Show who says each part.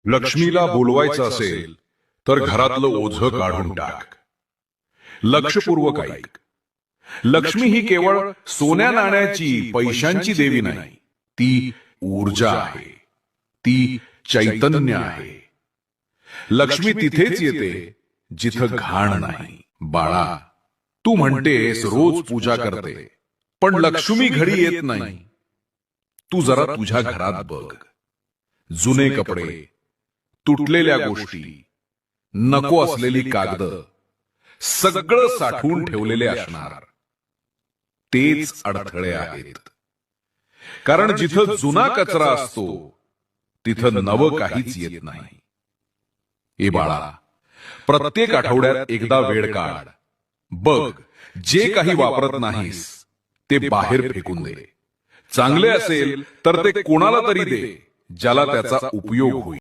Speaker 1: लक्ष्मीला बोलवायचं असेल तर घरातलं ओझं काढून टाक. लक्षपूर्वक ऐक. लक्ष्मी ही केवळ सोन्या नाण्याची पैशांची देवी नाही, ती ऊर्जा आहे, ती चैतन्य आहे. लक्ष्मी तिथेच येते जिथं घाण नाही. बाळा, तू म्हणतेस रोज पूजा करते, पण लक्ष्मी घरी येत नाही. तू जरा तुझ्या घरात बघ. जुने कपडे, तुटलेल्या गोष्टी, नको असलेली कागद, सगळं साठवून ठेवलेले असणार. तेच अडथळे आहेत. कारण जिथं जुना कचरा असतो तिथं नवं काहीच येत नाही. ए बाळा, प्रत्येक आठवड्यात एकदा वेळ काढ. बघ, जे काही वापरत नाहीस ते बाहेर फेकून दे. चांगले असेल तर ते कोणाला तरी दे ज्याला त्याचा उपयोग होईल.